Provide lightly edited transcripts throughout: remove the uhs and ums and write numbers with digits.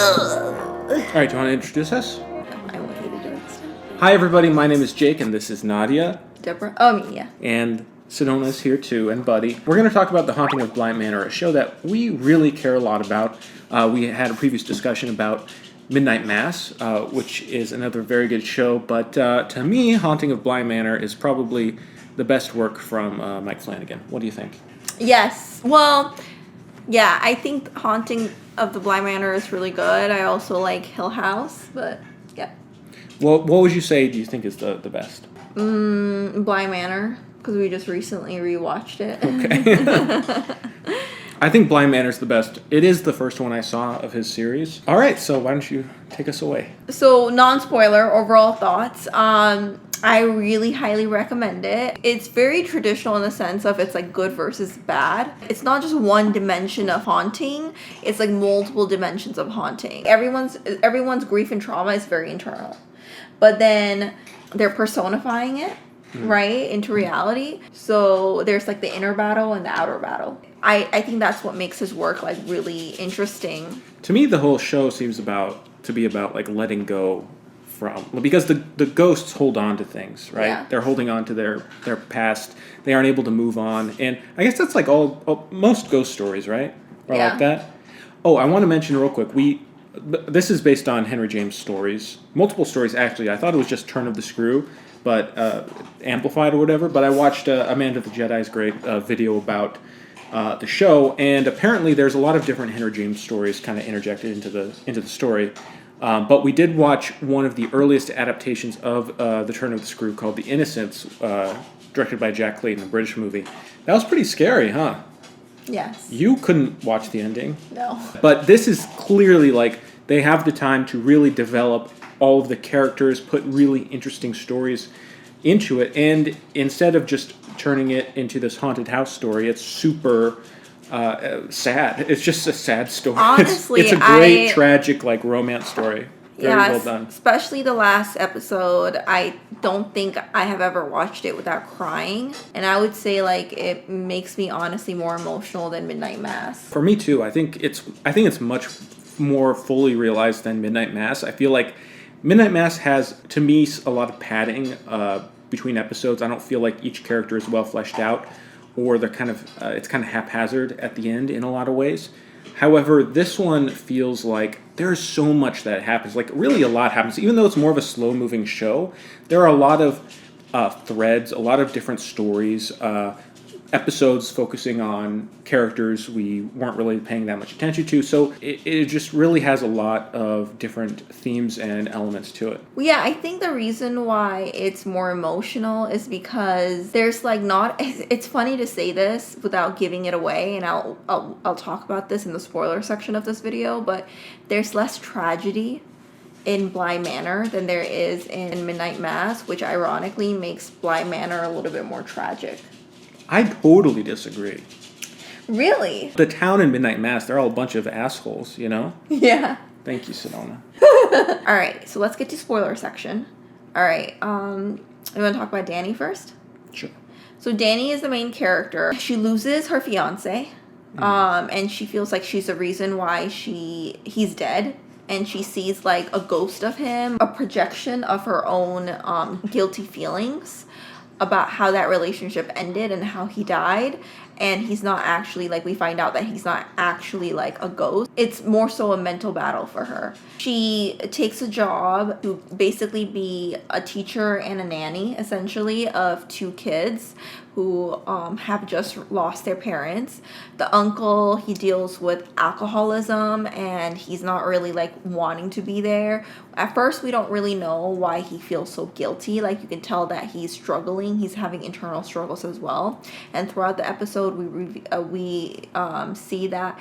All right, do you want to introduce us? I want you to do it this time. Hi, everybody. My name is Jake, and this is Nadia. Deborah? Oh, me, yeah. And Sedona's here, too, and Buddy. We're going to talk about The Haunting of Bly Manor, a show that we really care a lot about. We had a previous discussion about Midnight Mass, which is another very good show. But to me, Haunting of Bly Manor is probably the best work from Mike Flanagan. What do you think? Yes. Well, yeah, I think Haunting of the Bly Manor is really good. I also like Hill House, but yeah. Well, what would you say do you think is the best? Bly Manor, because we just recently rewatched it. Okay. I think Bly Manor's the best. It is the first one I saw of his series. All right, so why don't you take us away? So, non-spoiler, overall thoughts. I really highly recommend it. It's very traditional in the sense of it's like good versus bad. It's not just one dimension of haunting. It's like multiple dimensions of haunting. Everyone's grief and trauma is very internal. But then they're personifying it, right, into reality. So there's like the inner battle and the outer battle. I think that's what makes his work like really interesting. To me, the whole show seems to be about like letting go from, because the ghosts hold on to things, right? Yeah. They're holding on to their past. They aren't able to move on, and I guess that's like most ghost stories, right? Or Yeah. like that. Oh, I want to mention real quick. This is based on Henry James stories, multiple stories actually. I thought it was just Turn of the Screw, but amplified or whatever. But I watched Amanda the Jedi's great video about the show, and apparently there's a lot of different Henry James stories kind of interjected into the story. But we did watch one of the earliest adaptations of the Turn of the Screw called The Innocents, directed by Jack Clayton, a British movie. That was pretty scary, huh? Yes. You couldn't watch the ending. No. But this is clearly like they have the time to really develop all of the characters, put really interesting stories into it, and instead of just turning it into this haunted house story, it's super sad. It's just a sad story. Honestly, it's a great tragic like romance story. Very well done. Especially the last episode. I don't think I have ever watched it without crying, and I would say like it makes me honestly more emotional than Midnight Mass. For me too. I think it's much more fully realized than Midnight Mass. I feel like Midnight Mass has, to me, a lot of padding between episodes. I don't feel like each character is well fleshed out, or they're it's kind of haphazard at the end in a lot of ways. However, this one feels like there's so much that happens. Like, really a lot happens. Even though it's more of a slow-moving show, there are a lot of threads, a lot of different stories, episodes focusing on characters we weren't really paying that much attention to. So it just really has a lot of different themes and elements to it. Well, yeah, I think the reason why it's more emotional is because there's like not. It's funny to say this without giving it away, and I'll talk about this in the spoiler section of this video. But there's less tragedy in Bly Manor than there is in Midnight Mass, which ironically makes Bly Manor a little bit more tragic. I totally disagree. Really? The town in Midnight Mass, they're all a bunch of assholes, you know? Yeah. Thank you, Sedona. All right, so let's get to spoiler section. All right, you want to talk about Danny first? Sure. So Danny is the main character. She loses her fiance, and she feels like she's the reason why he's dead. And she sees like a ghost of him, a projection of her own guilty feelings about how that relationship ended and how he died. And he's not actually, like, we find out that he's not actually like a ghost. It's more so a mental battle for her. She takes a job to basically be a teacher and a nanny, essentially, of two kids who have just lost their parents. The uncle, he deals with alcoholism, and he's not really like wanting to be there. At first, we don't really know why he feels so guilty. Like, you can tell that he's struggling. He's having internal struggles as well. And throughout the episode, we see that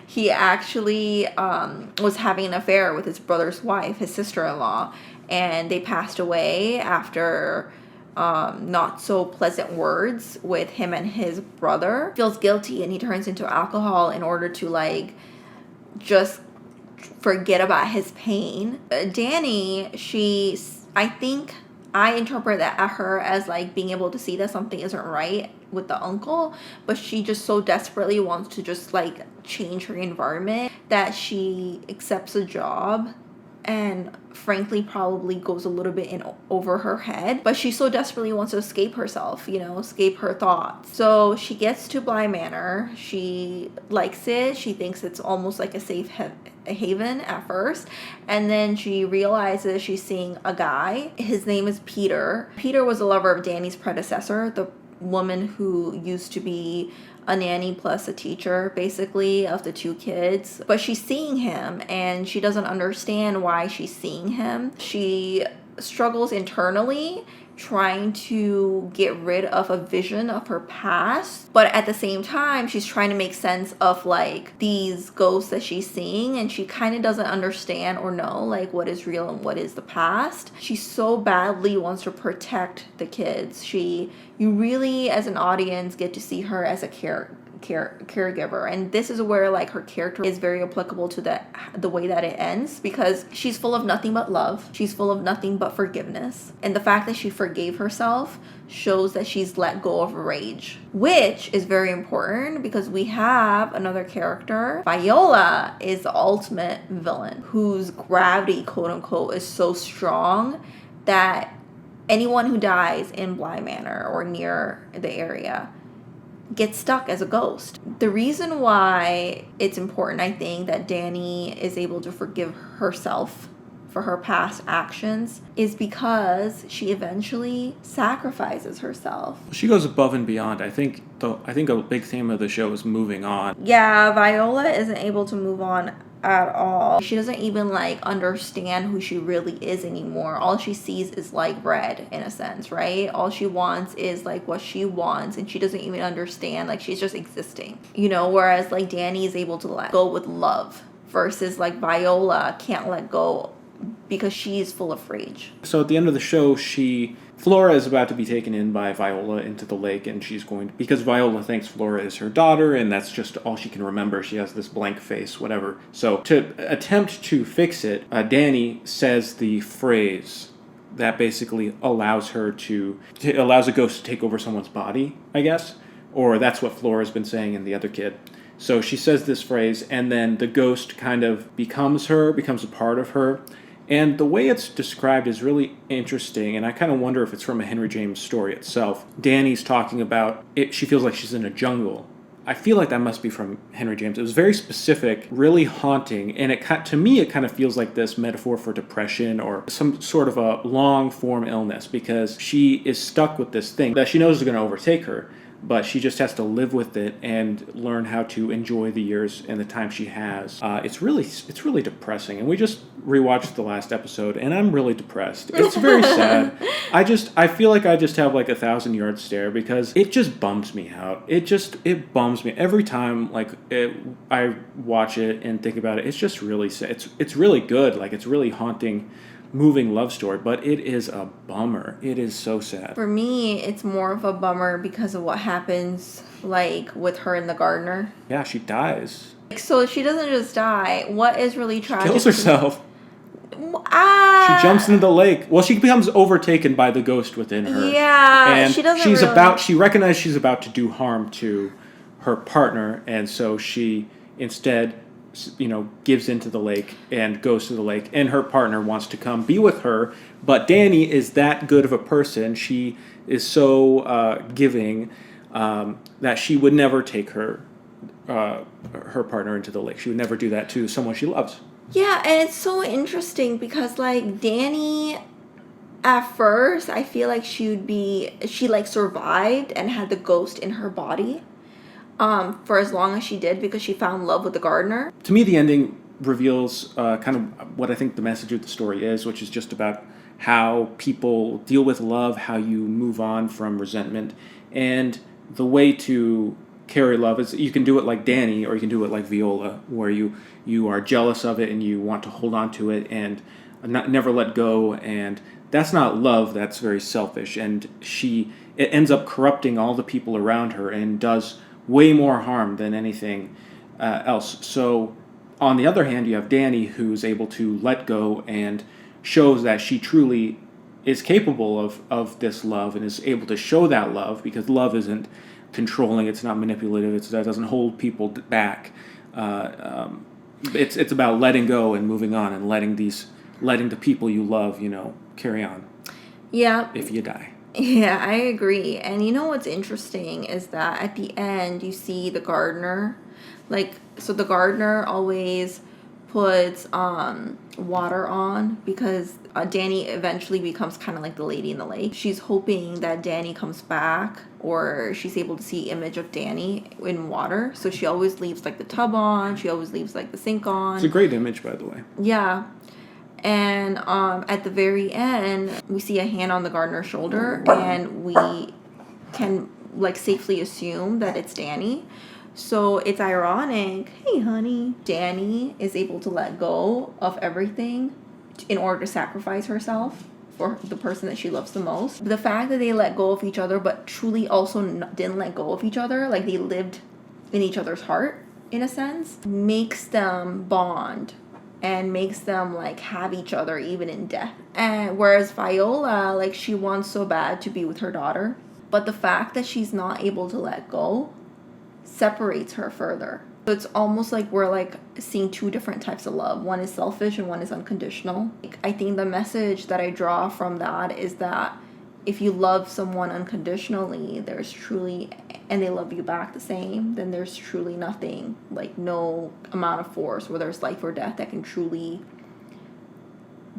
he actually was having an affair with his brother's wife, his sister-in-law, and they passed away after not so pleasant words with him and his brother. Feels guilty, and he turns into alcohol in order to like just forget about his pain. Danny, I think I interpret that at her as like being able to see that something isn't right with the uncle, but she just so desperately wants to just like change her environment that she accepts a job and frankly probably goes a little bit in over her head, but she so desperately wants to escape herself, escape her thoughts. So she gets to Bly Manor. She likes it. She thinks it's almost like a safe haven at first, and then she realizes she's seeing a guy. His name is Peter. Peter was a lover of Danny's predecessor, the woman who used to be a nanny plus a teacher, basically, of the two kids. But she's seeing him, and she doesn't understand why she's seeing him. She struggles internally trying to get rid of a vision of her past, but at the same time she's trying to make sense of like these ghosts that she's seeing, and she kind of doesn't understand or know like what is real and what is the past. She so badly wants to protect the kids. You really as an audience get to see her as a caregiver, and this is where like her character is very applicable to the way that it ends, because she's full of nothing but love. She's full of nothing but forgiveness, and the fact that she forgave herself shows that she's let go of rage, which is very important because we have another character. Viola is the ultimate villain whose gravity, quote unquote, is so strong that anyone who dies in Bly Manor or near the area gets stuck as a ghost. The reason why it's important, I think, that Danny is able to forgive herself for her past actions is because she eventually sacrifices herself. She goes above and beyond. I think a big theme of the show is moving on. Yeah, Viola isn't able to move on at all. She doesn't even like understand who she really is anymore. All she sees is like red, in a sense, right? All she wants is like what she wants, and she doesn't even understand. Like she's just existing, whereas like Danny is able to let go with love versus like Viola can't let go because she's full of rage. So at the end of the show, Flora is about to be taken in by Viola into the lake, and because Viola thinks Flora is her daughter, and that's just all she can remember. She has this blank face, whatever. So to attempt to fix it, Danny says the phrase that basically allows a ghost to take over someone's body, I guess. Or that's what Flora's been saying in the other kid. So she says this phrase, and then the ghost kind of becomes a part of her. And the way it's described is really interesting, and I kind of wonder if it's from a Henry James story itself. Danny's talking about it. She feels like she's in a jungle. I feel like that must be from Henry James. It was very specific, really haunting, and to me it kind of feels like this metaphor for depression or some sort of a long-form illness, because she is stuck with this thing that she knows is going to overtake her. But she just has to live with it and learn how to enjoy the years and the time she has. It's really depressing. And we just rewatched the last episode, and I'm really depressed. It's very sad. I feel like I just have like 1,000-yard stare because it just bums me out. It bums me every time. I watch it and think about it. It's just really sad. It's really good. Like it's really haunting, moving love story, but it is a bummer. It is so sad. For me, it's more of a bummer because of what happens like with her and the gardener. Yeah, she dies. So she doesn't just die. What is really tragic? She kills herself. She jumps into the lake. Well, she becomes overtaken by the ghost within her. Yeah, and she doesn't. She recognizes she's about to do harm to her partner, and so she instead gives into the lake and goes to the lake, and her partner wants to come be with her, but Danny is that good of a person. She is so giving that she would never take her partner into the lake. She would never do that to someone she loves. Yeah, and it's so interesting because like Danny, at first I feel like she like survived and had the ghost in her body for as long as she did because she found love with the gardener. To me, the ending reveals kind of what I think the message of the story is, which is just about how people deal with love, how you move on from resentment, and the way to carry love is you can do it like Danny, or you can do it like Viola, where you are jealous of it and you want to hold on to it and never let go, and that's not love. That's very selfish, and it ends up corrupting all the people around her and does way more harm than anything else. So on the other hand, you have Danny, who's able to let go and shows that she truly is capable of this love and is able to show that love, because love isn't controlling. It's not manipulative. It doesn't hold people back. It's about letting go and moving on and letting the people you love, carry on. Yeah. If you die. Yeah, I agree. And you know what's interesting is that at the end you see the gardener. So the gardener always puts water on because Danny eventually becomes kind of like the lady in the lake. She's hoping that Danny comes back, or she's able to see image of Danny in water. So she always leaves like the tub on. She always leaves like the sink on. It's a great image, by the way. Yeah. And at the very end, we see a hand on the gardener's shoulder, and we can like safely assume that it's Danny. So it's ironic. Hey, honey. Danny is able to let go of everything in order to sacrifice herself for the person that she loves the most. The fact that they let go of each other, but truly also didn't let go of each other, like they lived in each other's heart, in a sense, makes them bond and makes them like have each other even in death. And whereas Viola, like she wants so bad to be with her daughter, but the fact that she's not able to let go separates her further. So it's almost like we're like seeing two different types of love. One is selfish and one is unconditional. I think the message that I draw from that is that if you love someone unconditionally, there's truly, and they love you back the same, then there's truly nothing, like no amount of force, whether it's life or death, that can truly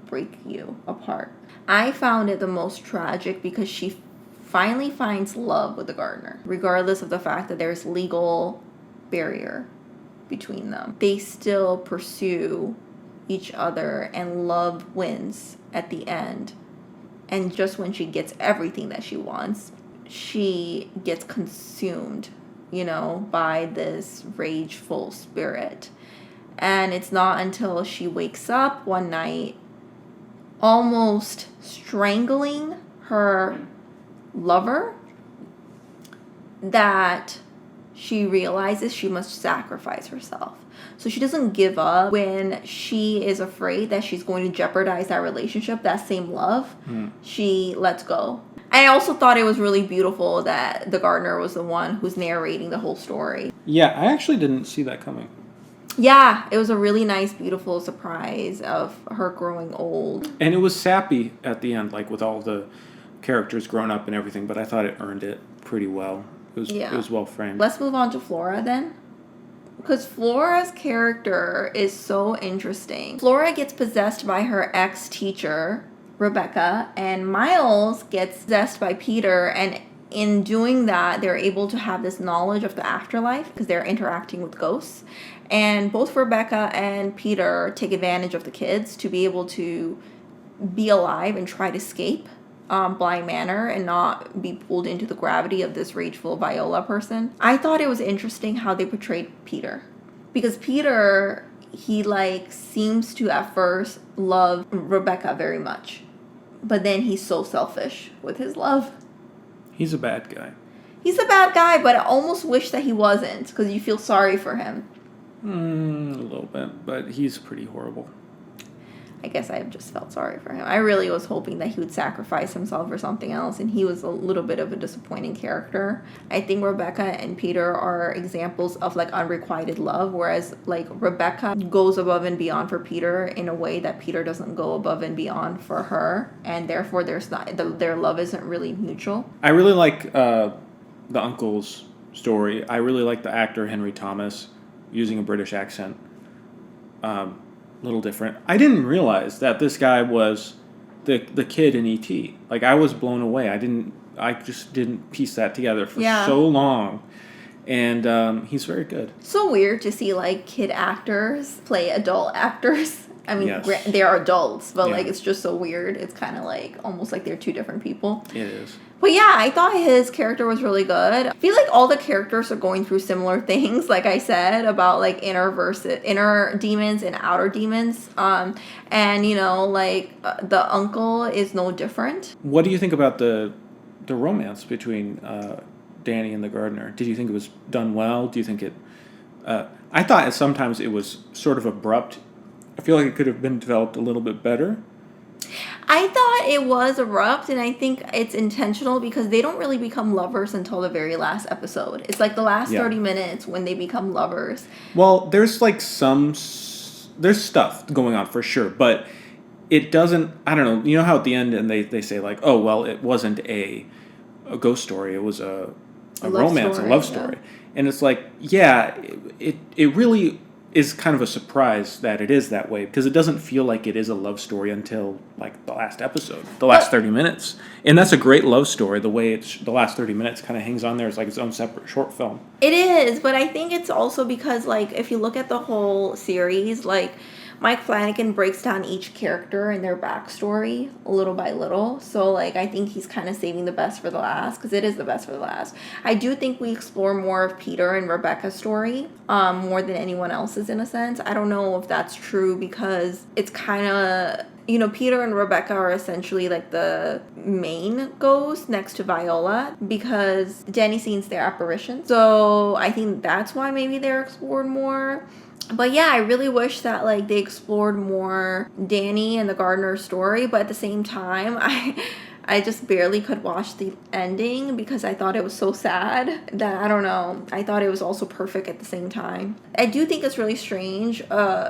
break you apart. I found it the most tragic because she finally finds love with the gardener, regardless of the fact that there's legal barrier between them. They still pursue each other, and love wins at the end. And just when she gets everything that she wants, she gets consumed, by this rageful spirit. And it's not until she wakes up one night, almost strangling her lover, that she realizes she must sacrifice herself. So she doesn't give up when she is afraid that she's going to jeopardize that relationship, that same love. She lets go. I also thought it was really beautiful that the gardener was the one who's narrating the whole story. Yeah, I actually didn't see that coming. Yeah, it was a really nice, beautiful surprise of her growing old. And it was sappy at the end, like with all the characters grown up and everything, but I thought it earned it pretty well. It was well framed. Let's move on to Flora then. Because Flora's character is so interesting. Flora gets possessed by her ex-teacher, Rebecca, and Miles gets possessed by Peter, and in doing that, they're able to have this knowledge of the afterlife because they're interacting with ghosts. And both Rebecca and Peter take advantage of the kids to be able to be alive and try to escape Bly Manor and not be pulled into the gravity of this rageful Viola person. I thought it was interesting how they portrayed Peter, because Peter, he seems to at first love Rebecca very much, but then he's so selfish with his love. He's a bad guy. He's a bad guy, but I almost wish that he wasn't, because you feel sorry for him. A little bit, but he's pretty horrible. I guess I just felt sorry for him. I really was hoping that he would sacrifice himself or something else, and he was a little bit of a disappointing character. I think Rebecca and Peter are examples of unrequited love, whereas Rebecca goes above and beyond for Peter in a way that Peter doesn't go above and beyond for her, and therefore their love isn't really mutual. I really like the uncle's story. I really like the actor Henry Thomas using a British accent. Little different. I didn't realize that this guy was the kid in E.T. I was blown away. I just didn't piece that together for so long. And he's very good. So weird to see kid actors play adult actors. I mean, yes. They are adults, but it's just so weird. It's kind of almost like they're two different people. It is. But yeah, I thought his character was really good. I feel like all the characters are going through similar things, like I said, about inner demons and outer demons. And the uncle is no different. What do you think about the romance between Danny and the gardener? Did you think it was done well? Do you think it... I thought sometimes it was sort of abrupt. I feel like it could have been developed a little bit better. I thought it was abrupt, and I think it's intentional because they don't really become lovers until the very last episode. It's like the last 30 minutes when they become lovers. Well, there's like there's stuff going on for sure, but it doesn't, I don't know, you know how at the end and they say like, oh, well, it wasn't a ghost story, it was a romance, a love story. Yeah. And it's like, yeah, it really is kind of a surprise that it is that way, because it doesn't feel like it is a love story until like the last episode, the last 30 minutes. And that's a great love story, the way the last 30 minutes kind of hangs on there. It's like its own separate short film. It is, but I think it's also because, like, if you look at the whole series, like, Mike Flanagan breaks down each character and their backstory little by little. So, like, I think he's kind of saving the best for the last, because it is the best for the last. I do think we explore more of Peter and Rebecca's story, more than anyone else's, in a sense. I don't know if that's true, because it's kind of, you know, Peter and Rebecca are essentially like the main ghost next to Viola, because Danny sees their apparition. So I think that's why maybe they're explored more. But yeah, I really wish that like they explored more Danny and the gardener story, but at the same time, I just barely could watch the ending because I thought it was so sad that, I don't know, I thought it was also perfect at the same time. I do think it's really strange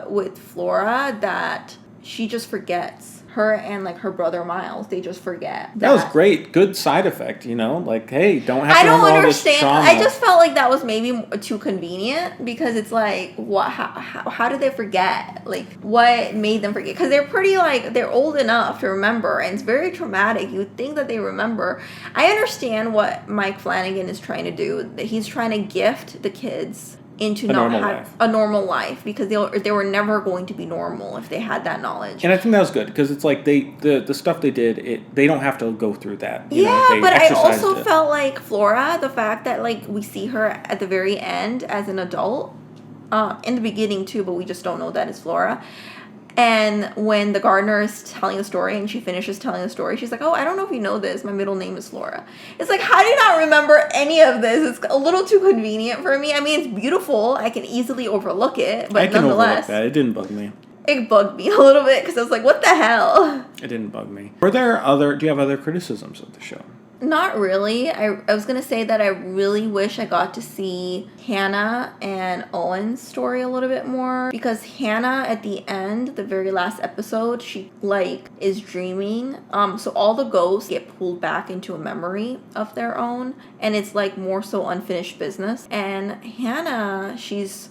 with Flora that she just forgets. Her and like her brother Miles, they just forget. That was great. Good side effect, you know? Like, hey, don't have to remember all this trauma. I just felt like that was maybe too convenient, because it's like, what? How did they forget? Like, what made them forget? Because they're pretty, like, they're old enough to remember, and it's very traumatic. You would think that they remember. I understand what Mike Flanagan is trying to do. That he's trying to gift the kids into a normal life, because they were never going to be normal if they had that knowledge. And I think that was good, because it's like the stuff they did, they don't have to go through that. But I also felt like Flora, the fact that like we see her at the very end as an adult, in the beginning too, but we just don't know that it's Flora. And when the gardener is telling the story and she finishes telling the story, she's like, oh, I don't know if you know this, my middle name is Flora. It's like, how do you not remember any of this? It's a little too convenient for me. I mean, it's beautiful. I can easily overlook it, but nonetheless. Overlook that. It didn't bug me. It bugged me a little bit, because I was like, what the hell? It didn't bug me. Do you have other criticisms of the show? Not really. I was going to say that I really wish I got to see Hannah and Owen's story a little bit more, because Hannah at the end, the very last episode, she like is dreaming. So all the ghosts get pulled back into a memory of their own, and it's like more so unfinished business. And Hannah, sees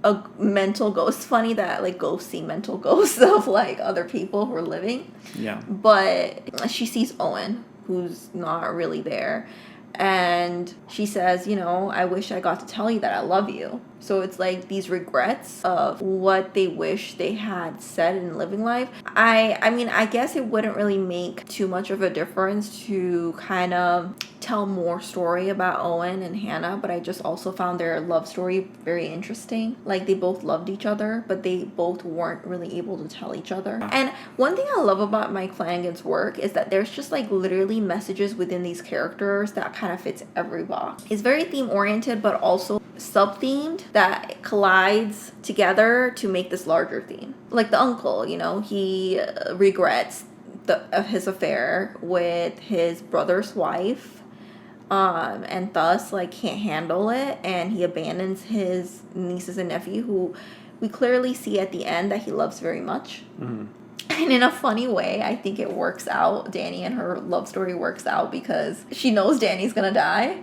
a mental ghost. It's funny that like ghosts see mental ghosts of like other people who are living. Yeah. But she sees Owen, who's not really there. And she says, you know, I wish I got to tell you that I love you. So it's like these regrets of what they wish they had said in living life. I mean, I guess it wouldn't really make too much of a difference to kind of tell more story about Owen and Hannah, but I just also found their love story very interesting. Like, they both loved each other, but they both weren't really able to tell each other. And one thing I love about Mike Flanagan's work is that there's just like literally messages within these characters that kind of fits every box. It's very theme oriented, but also sub-themed that collides together to make this larger theme. Like the uncle, you know, he regrets his affair with his brother's wife, and thus like can't handle it, and he abandons his nieces and nephew, who we clearly see at the end that he loves very much. Mm-hmm. And in a funny way, I think it works out. Danny and her love story works out because she knows Danny's gonna die.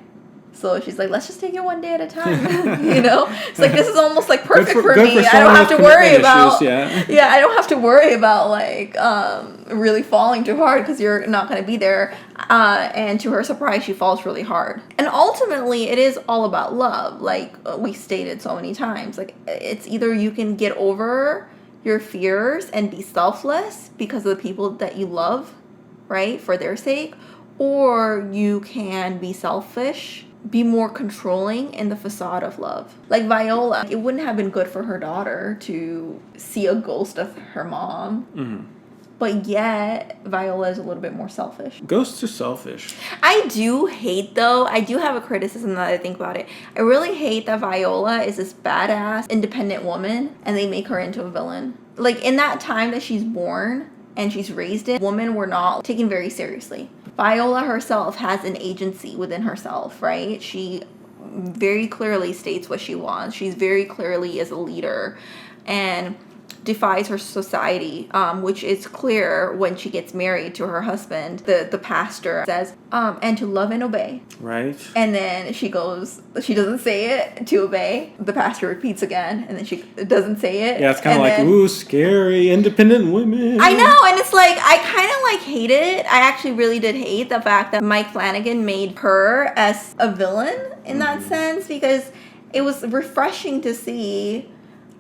So she's like, let's just take it one day at a time. You know? It's like, this is almost like perfect for me. I don't have to worry about, I don't have to worry about like really falling too hard because you're not going to be there. And to her surprise, she falls really hard. And ultimately, it is all about love. Like we stated so many times, like it's either you can get over your fears and be selfless because of the people that you love, right? For their sake. Or you can be selfish, be more controlling in the facade of love. Like Viola, it wouldn't have been good for her daughter to see a ghost of her mom. Mm-hmm. But yet, Viola is a little bit more selfish. Ghosts are selfish. I do hate, though, I do have a criticism that I think about it. I really hate that Viola is this badass, independent woman, and they make her into a villain. Like, in that time that she's born, and she's raised it, women were not taken very seriously. Viola herself has an agency within herself, right? She very clearly states what she wants. She's very clearly is a leader and defies her society, which is clear when she gets married to her husband. The pastor says, and to love and obey. Right. And then she doesn't say it, to obey. The pastor repeats again, and then she doesn't say it. Yeah, it's kind of like, ooh, scary, independent women. I know, and it's like, I kind of like hate it. I actually really did hate the fact that Mike Flanagan made her as a villain in that sense, because it was refreshing to see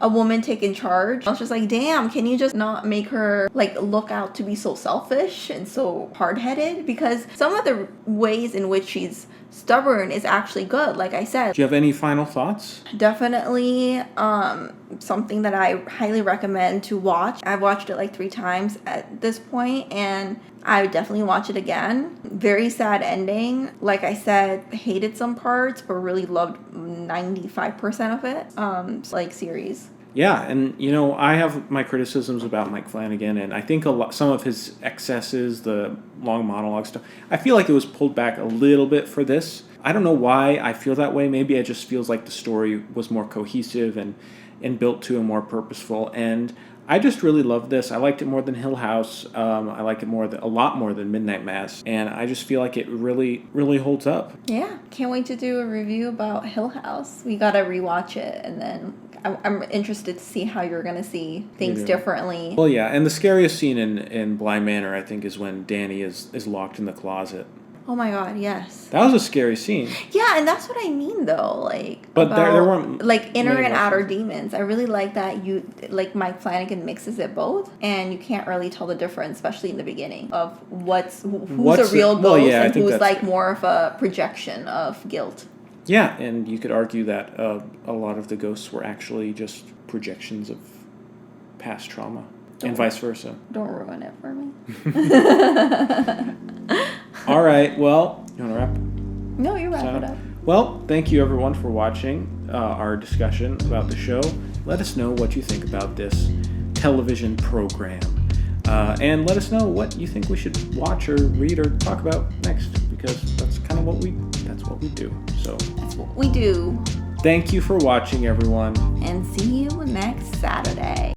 a woman taking charge. I was just like, damn, can you just not make her like look out to be so selfish and so hard-headed? Because some of the ways in which she's stubborn is actually good, like I said. Do you have any final thoughts? Definitely something that I highly recommend to watch. I've watched it like 3 times at this point, and I would definitely watch it again. Very sad ending. Like I said, hated some parts, but really loved 95% of it. Like series. Yeah, and I have my criticisms about Mike Flanagan, and I think some of his excesses, the long monologue stuff, I feel like it was pulled back a little bit for this. I don't know why I feel that way. Maybe it just feels like the story was more cohesive and built to a more purposeful end. I just really loved this. I liked it more than Hill House. I like it a lot more than Midnight Mass, and I just feel like it really, really holds up. Yeah, can't wait to do a review about Hill House. We gotta rewatch it, and then I'm interested to see how you're gonna see things differently. Well, yeah, and the scariest scene in Bly Manor, I think, is when Danny is locked in the closet. Oh my god, yes. That was a scary scene. Yeah, and that's what I mean though, like, but there weren't like inner and outer demons. I really like that Mike Flanagan mixes it both, and you can't really tell the difference, especially in the beginning, of who's a real ghost and who's like more of a projection of guilt. Yeah, and you could argue that a lot of the ghosts were actually just projections of past trauma, and vice versa. Don't ruin it for me. All right, well, you want to wrap? No, you wrap it up. Well, thank you everyone for watching our discussion about the show. Let us know what you think about this television program. And let us know what you think we should watch or read or talk about next, because that's kind of what we do. So that's what we do. Thank you for watching, everyone. And see you next Saturday.